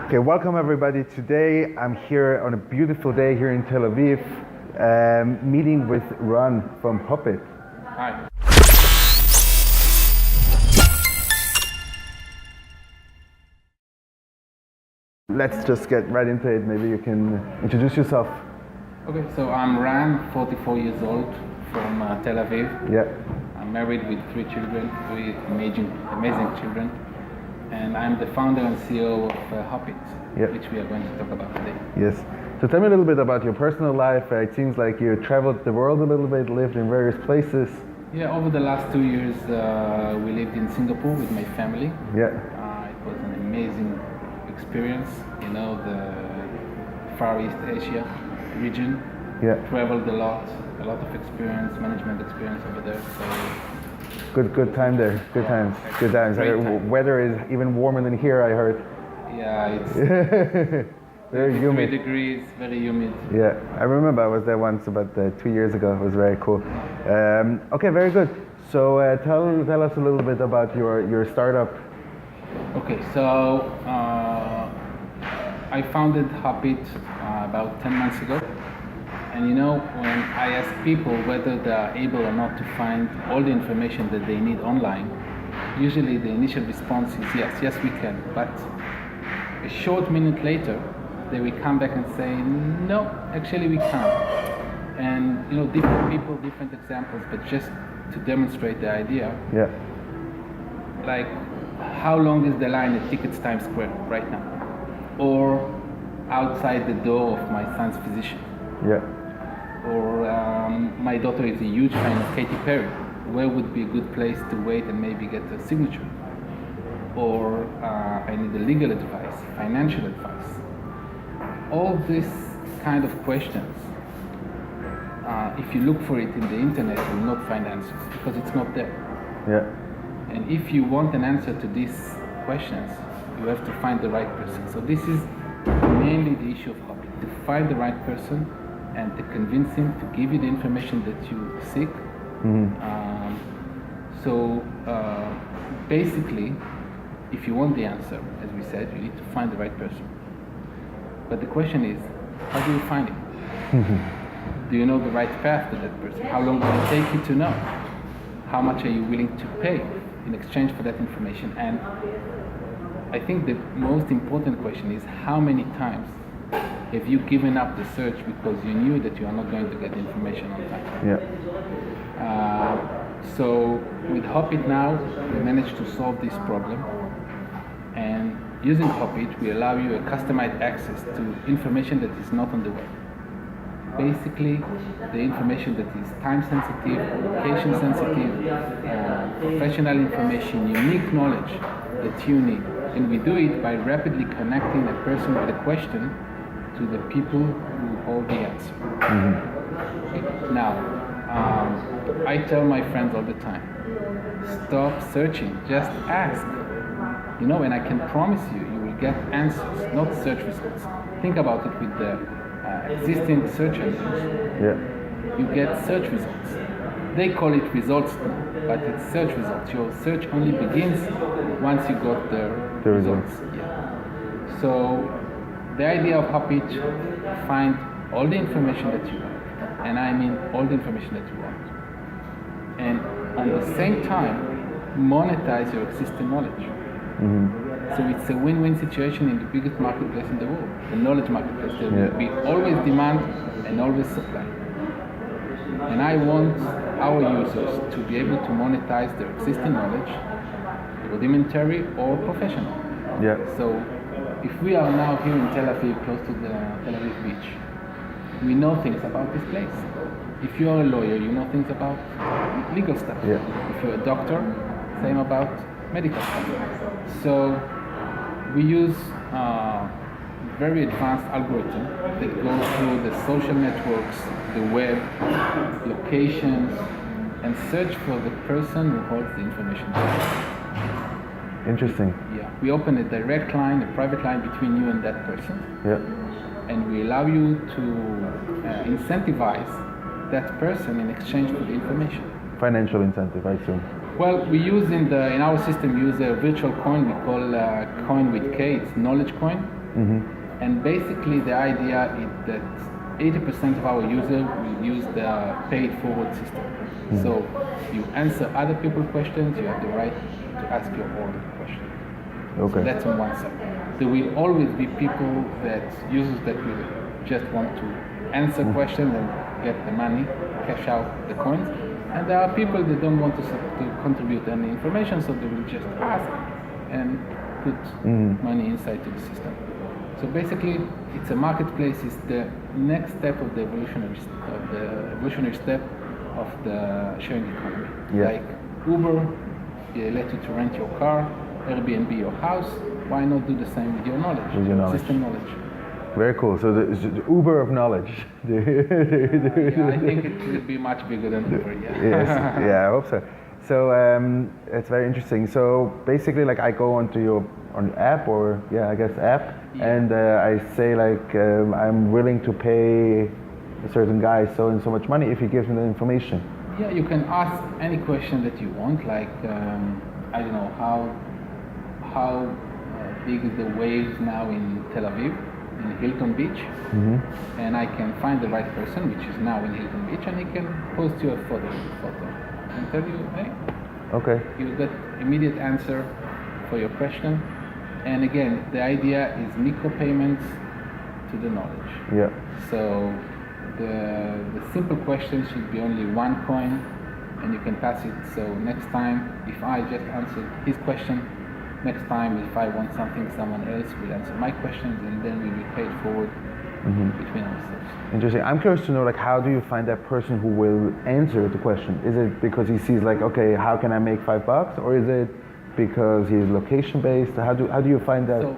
Okay, welcome everybody. Today I'm here on a beautiful day here in Tel Aviv, meeting with Ron from HopIt. Hi. Let's just get right into it. Maybe you can introduce yourself. Okay, so I'm Ran, 44 years old, from Tel Aviv. Yeah. I'm married with 3 children, 3 amazing children. And I'm the founder and CEO of HopIt, which we are going to talk about today. Yes. So tell me a little bit about your personal life. It seems like you traveled the world a little bit, lived in various places. Yeah, over the last 2 years, we lived in Singapore with my family. Yeah. It was an amazing experience, the Far East Asia region. Yeah. Traveled a lot of experience, management experience over there. So good time there. Good times. Weather is even warmer than here, I heard. Yeah, it's very humid. 3 degrees, very humid. Yeah, I remember I was there once about 2 years ago. It was very cool. Okay, very good. So tell us a little bit about your startup. Okay, so I founded HopIt about 10 months ago. And when I ask people whether they are able or not to find all the information that they need online, usually the initial response is yes, we can. But a short minute later, they will come back and say, no, actually we can't. And different people, different examples, but just to demonstrate the idea. Yeah. Like, how long is the line at Tickets Times Square right now? Or outside the door of my son's physician? Yeah. Or my daughter is a huge fan of Katy Perry. Where would be a good place to wait and maybe get a signature? Or I need a legal advice, financial advice. All these kind of questions, if you look for it in the internet, you will not find answers because it's not there. Yeah. And if you want an answer to these questions, you have to find the right person. So this is mainly the issue of HopIt, to find the right person and to convince him to give you the information that you seek. Mm-hmm. Basically, if you want the answer, as we said, you need to find the right person. But the question is, how do you find him? Do you know the right path to that person? How long will it take you to know? How much are you willing to pay in exchange for that information? And I think the most important question is, how many times have you given up the search because you knew that you are not going to get the information on time? Yeah. So with HopIt now, we managed to solve this problem. And using HopIt, we allow you a customized access to information that is not on the web. Basically, the information that is time sensitive, location sensitive, professional information, unique knowledge that you need. And we do it by rapidly connecting a person with a question to the people who hold the answer. Mm-hmm. Now, I tell my friends all the time, stop searching, just ask. And I can promise you will get answers, not search results. Think about it with the existing search engines. Yeah. You get search results. They call it results now, but it's search results. Your search only begins once you got the results. Yeah. So the idea of HopIt, find all the information that you want, and I mean all the information that you want, and at the same time monetize your existing knowledge. Mm-hmm. So it's a win-win situation in the biggest marketplace in the world, the knowledge marketplace. There will be always demand and always supply. And I want our users to be able to monetize their existing knowledge, rudimentary or professional. Yeah. So if we are now here in Tel Aviv, close to the Tel Aviv beach, we know things about this place. If you are a lawyer, you know things about legal stuff. Yeah. If you're a doctor, same about medical stuff. So we use very advanced algorithm that goes through the social networks, the web, locations, and search for the person who holds the information. Interesting. Yeah, we open a direct line, a private line between you and that person. Yeah. And we allow you to incentivize that person in exchange for the information. Financial incentive, I assume. Well, we use in our system use a virtual coin we call coin with K. It's knowledge coin, and basically the idea is that 80% of our users will use the paid forward system. So you answer other people's questions, you have the right to ask your own question. Okay. So that's on one side. There will always be people users that will just want to answer questions and get the money, cash out the coins. And there are people that don't want to contribute any information, so they will just ask and put money inside to the system. So basically, it's a marketplace. It's the next step of the evolutionary step of the sharing economy. Yeah. Like Uber, they let you to rent your car, Airbnb your house. Why not do the same with your knowledge? With your knowledge. System knowledge. Very cool. So the Uber of knowledge. Yeah, I think it will be much bigger than Uber. Yeah. Yes. Yeah, I hope so. So it's very interesting. So basically, like I go onto your app, or I guess app, and I say like I'm willing to pay a certain guy so and so much money if he gives me the information. Yeah, you can ask any question that you want. Like I don't know how big is the waves now in Tel Aviv, in Hilton Beach, and I can find the right person, which is now in Hilton Beach, and he can post you a photo and tell you, hey, okay, you get immediate answer for your question. And again, the idea is micro payments to the knowledge. Yeah. So the simple question should be only one coin, and you can pass it. So next time, if I just answered his question, next time if I want something, someone else will answer my questions, and then we will pay it forward between ourselves. Interesting. I'm curious to know, like, how do you find that person who will answer the question? Is it because he sees, like, okay, how can I make $5, or is it because he's location based? How do you find that? So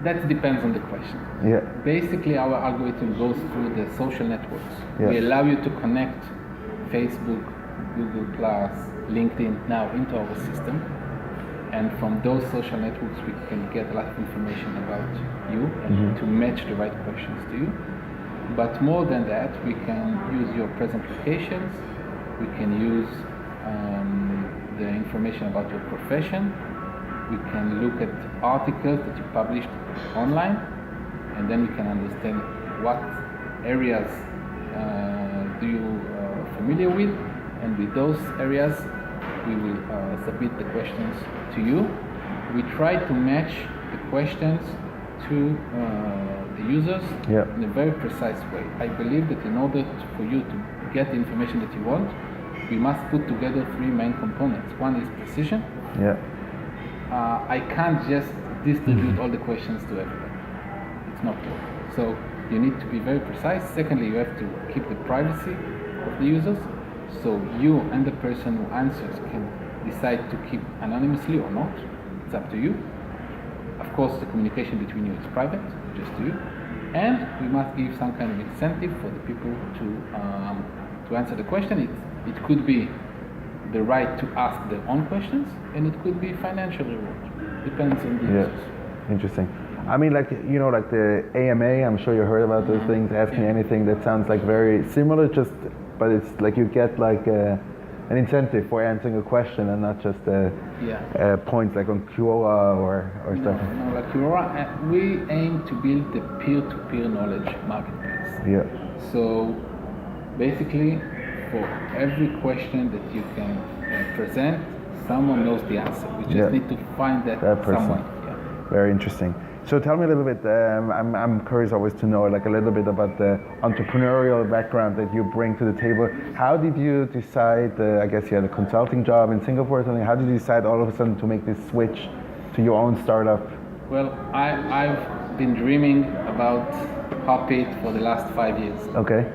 that depends on the question. Yeah. Basically, our algorithm goes through the social networks. Yeah. We allow you to connect Facebook, Google+, LinkedIn now into our system. And from those social networks, we can get a lot of information about you and to match the right questions to you. But more than that, we can use your present locations. We can use the information about your profession. We can look at articles that you published online, and then we can understand what areas do you familiar with, and with those areas, we will submit the questions to you. We try to match the questions to the users in a very precise way. I believe that in order for you to get the information that you want, we must put together three main components. One is precision. Yeah. I can't just distribute all the questions to everybody. It's not possible. So you need to be very precise. Secondly, you have to keep the privacy of the users. So you and the person who answers can decide to keep anonymously or not. It's up to you. Of course, the communication between you is private, just to you. And we must give some kind of incentive for the people to answer the question. It could be the right to ask their own questions, and it could be financial reward. Depends on the users. Interesting. I mean, like, you know, like the AMA, I'm sure you heard about those things. Ask me anything. That sounds like very similar, but it's like you get like an incentive for answering a question and not just points like on Quora or stuff. No, like Quora, we aim to build the peer-to-peer knowledge marketplace. Yeah. So basically, for every question that you can present, someone knows the answer. We just need to find that person. Someone. Very interesting. So tell me a little bit, I'm curious always to know like a little bit about the entrepreneurial background that you bring to the table. How did you decide, I guess you had a consulting job in Singapore or something, how did you decide all of a sudden to make this switch to your own startup? Well, I've been dreaming about HopIt for the last 5 years. Okay.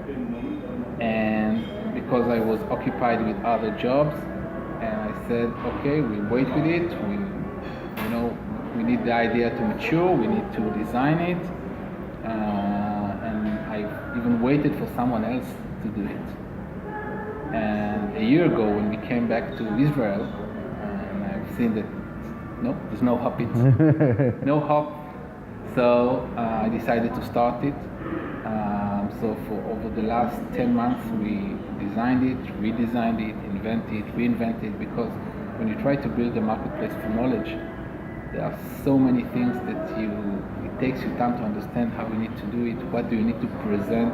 And because I was occupied with other jobs, and I said, okay, we'll wait with it, we need the idea to mature, we need to design it, and I even waited for someone else to do it. And a year ago when we came back to Israel, and I've seen that, no, there's no HopIt, no Hop, so I decided to start it. So for over the last 10 months we designed it, redesigned it, invented, reinvented, because when you try to build a marketplace for knowledge, there are so many things that it takes you time to understand how you need to do it, what do you need to present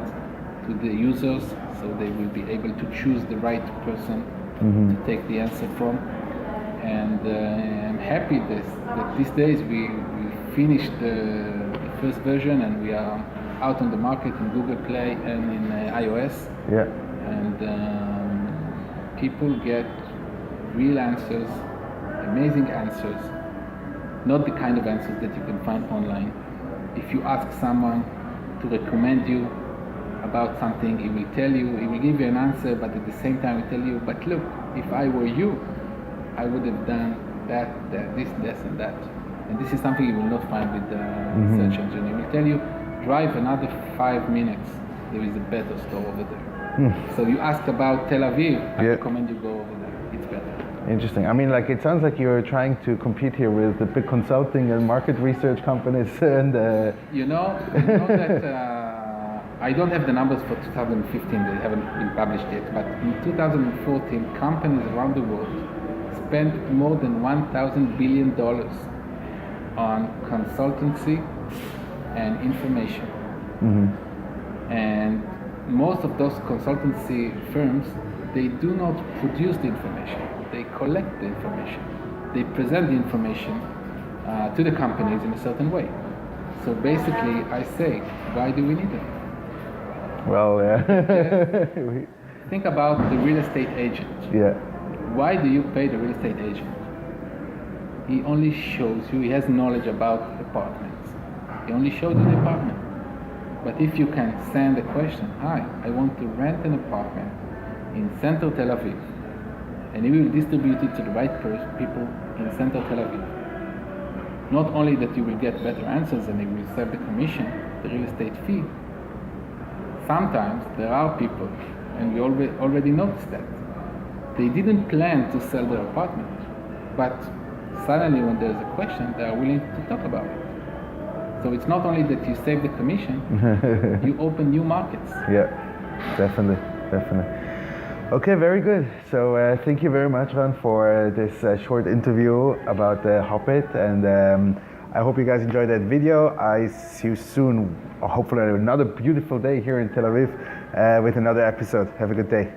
to the users so they will be able to choose the right person to take the answer from. And I'm happy that these days we finished the first version and we are out on the market in Google Play and in iOS. Yeah. And people get real answers, amazing answers, not the kind of answers that you can find online. If you ask someone to recommend you about something, he will tell you, he will give you an answer, but at the same time he will tell you, but look, if I were you, I would have done that, this, and that. And this is something you will not find with the search engine. He will tell you, drive another 5 minutes, there is a better store over there. So you ask about Tel Aviv, I recommend you go over there, it's better. Interesting. I mean, like, it sounds like you're trying to compete here with the big consulting and market research companies and... You know that I don't have the numbers for 2015, they haven't been published yet, but in 2014, companies around the world spent more than $1,000 billion on consultancy and information. And most of those consultancy firms, they do not produce the information, they collect the information. They present the information to the companies in a certain way. So basically, I say, why do we need them? Well, Think about the real estate agent. Yeah. Why do you pay the real estate agent? He only shows you, he has knowledge about apartments. He only shows you the apartment. But if you can send a question, hi, I want to rent an apartment in central Tel Aviv, and he will distribute it to the right people in central Tel Aviv. Not only that you will get better answers and he will save the commission, the real estate fee. Sometimes there are people, and we already noticed that, they didn't plan to sell their apartment, but suddenly when there's a question, they are willing to talk about it. So it's not only that you save the commission, you open new markets. Yeah, definitely. Okay, very good. So thank you very much, Ran, for this short interview about HopIt, and I hope you guys enjoyed that video. I see you soon, hopefully another beautiful day here in Tel Aviv with another episode. Have a good day.